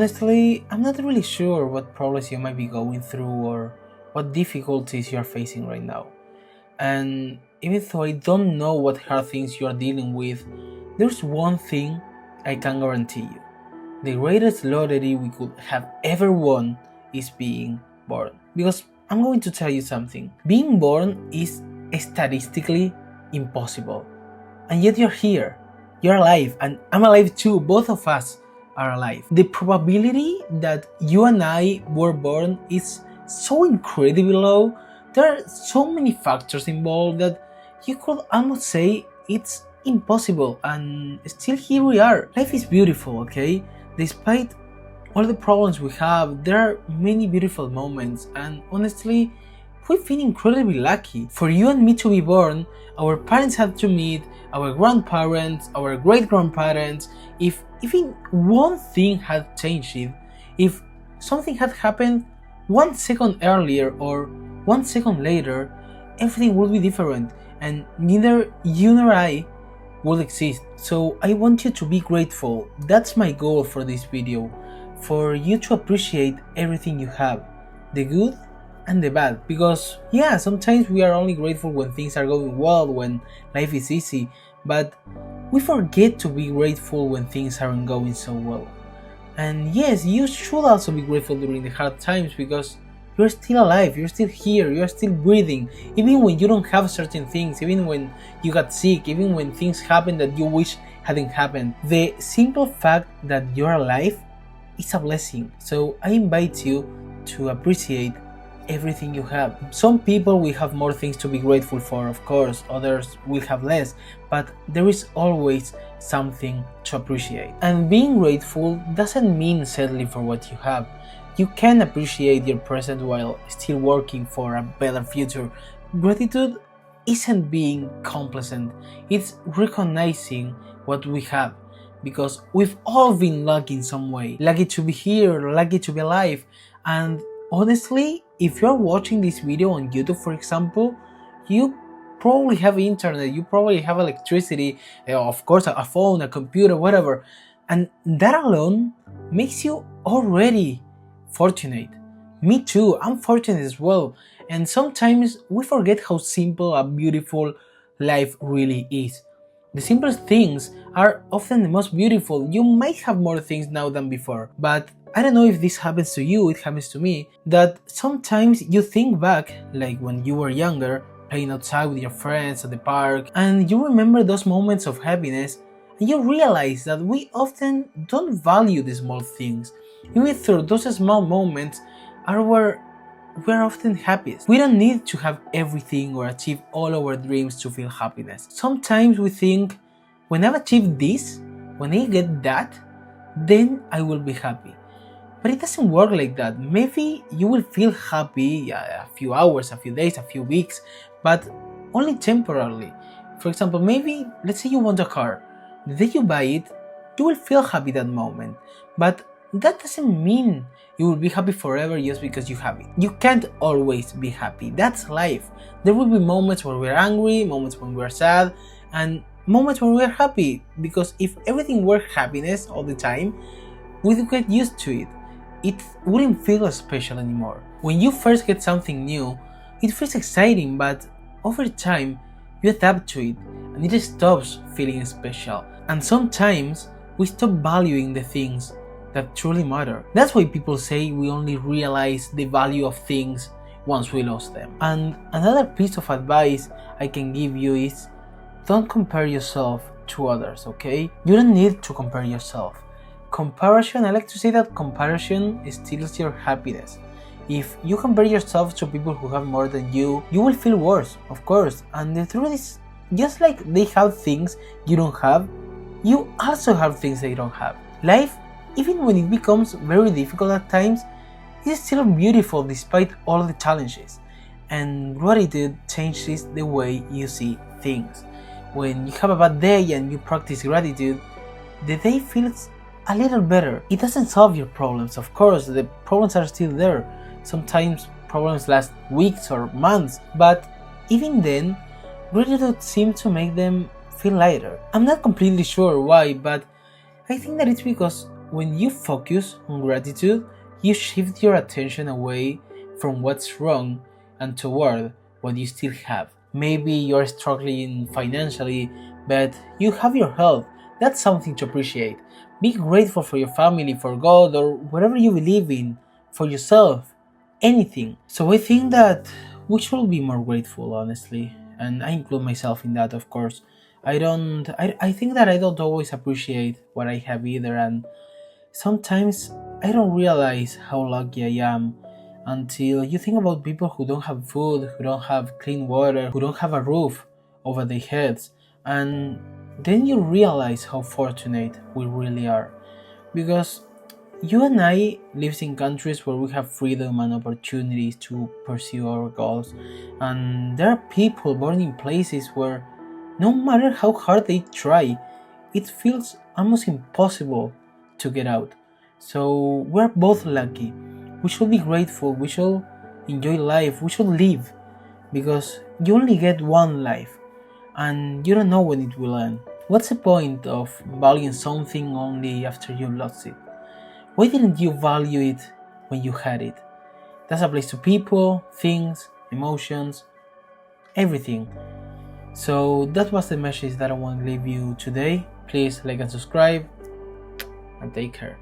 honestly, I'm not really sure what problems you might be going through or what difficulties you are facing right now. And even though I don't know what hard things you are dealing with, there's one thing I can guarantee you. The greatest lottery we could have ever won is being born. Because I'm going to tell you something. Being born is statistically impossible. And yet you're here. You're alive, and I'm alive too. Both of us are alive. The probability that you and I were born is so incredibly low. There are so many factors involved that you could almost say it's impossible, and still here we are. Life is beautiful, okay? Despite all the problems we have, there are many beautiful moments, and honestly, we feel incredibly lucky. For you and me to be born, our parents had to meet, our grandparents, our great-grandparents. If even one thing had changed it, if something had happened 1 second earlier or 1 second later, everything would be different, and neither you nor I would exist. So I want you to be grateful. That's my goal for this video, for you to appreciate everything you have, the good and the bad. Because yeah, sometimes we are only grateful when things are going well, when life is easy, but we forget to be grateful when things aren't going so well. And yes, you should also be grateful during the hard times, because you're still alive, you're still here, you're still breathing, even when you don't have certain things, even when you got sick, even when things happen that you wish hadn't happened. The simple fact that you're alive is a blessing. So I invite you to appreciate everything you have. Some people will have more things to be grateful for, of course, others will have less, but there is always something to appreciate. And being grateful doesn't mean settling for what you have. You can appreciate your present while still working for a better future. Gratitude isn't being complacent, it's recognizing what we have, because we've all been lucky in some way. Lucky to be here, lucky to be alive. And honestly, if you're watching this video on YouTube, for example, you probably have internet, you probably have electricity, of course a phone, a computer, whatever, and that alone makes you already fortunate. Me too, I'm fortunate as well. And sometimes we forget how simple a beautiful life really is. The simplest things are often the most beautiful. You might have more things now than before, but I don't know if this happens to you, it happens to me, that sometimes you think back, like when you were younger, playing outside with your friends at the park, and you remember those moments of happiness, and you realize that we often don't value the small things. Even though those small moments are where we're often happiest. We don't need to have everything or achieve all our dreams to feel happiness. Sometimes we think, when I've achieved this, when I get that, then I will be happy. But it doesn't work like that. Maybe you will feel happy a few hours, a few days, a few weeks, but only temporarily. For example, maybe, let's say you want a car. The day you buy it, you will feel happy that moment. But that doesn't mean you will be happy forever just because you have it. You can't always be happy. That's life. There will be moments where we're angry, moments when we're sad, and moments when we're happy. Because if everything were happiness all the time, we'd get used to it. It wouldn't feel special anymore. When you first get something new, it feels exciting, but over time, you adapt to it, and it stops feeling special. And sometimes, we stop valuing the things that truly matter. That's why people say we only realize the value of things once we lost them. And another piece of advice I can give you is, don't compare yourself to others, okay? You don't need to compare yourself. Comparison, I like to say that comparison steals your happiness. If you compare yourself to people who have more than you will feel worse, of course. And the truth is, just like they have things you don't have, you also have things they don't have. Life, even when it becomes very difficult at times, is still beautiful despite all the challenges. And gratitude changes the way you see things. When you have a bad day and you practice gratitude, the day feels a little better. It doesn't solve your problems, of course, the problems are still there. Sometimes problems last weeks or months, but even then, gratitude seems to make them feel lighter. I'm not completely sure why, but I think that it's because when you focus on gratitude, you shift your attention away from what's wrong and toward what you still have. Maybe you're struggling financially, but you have your health. That's something to appreciate. Be grateful for your family, for God, or whatever you believe in, for yourself, anything. So I think that we should be more grateful, honestly, and I include myself in that, of course. I think that I don't always appreciate what I have either, and sometimes I don't realize how lucky I am until you think about people who don't have food, who don't have clean water, who don't have a roof over their heads, and then you realize how fortunate we really are. Because you and I live in countries where we have freedom and opportunities to pursue our goals, and there are people born in places where no matter how hard they try, it feels almost impossible to get out. So we're both lucky. We should be grateful, we should enjoy life, we should live, because you only get one life and you don't know when it will end. What's the point of valuing something only after you lost it? Why didn't you value it when you had it? That's applies to people, things, emotions, everything. So that was the message that I want to leave you today. Please like and subscribe and take care.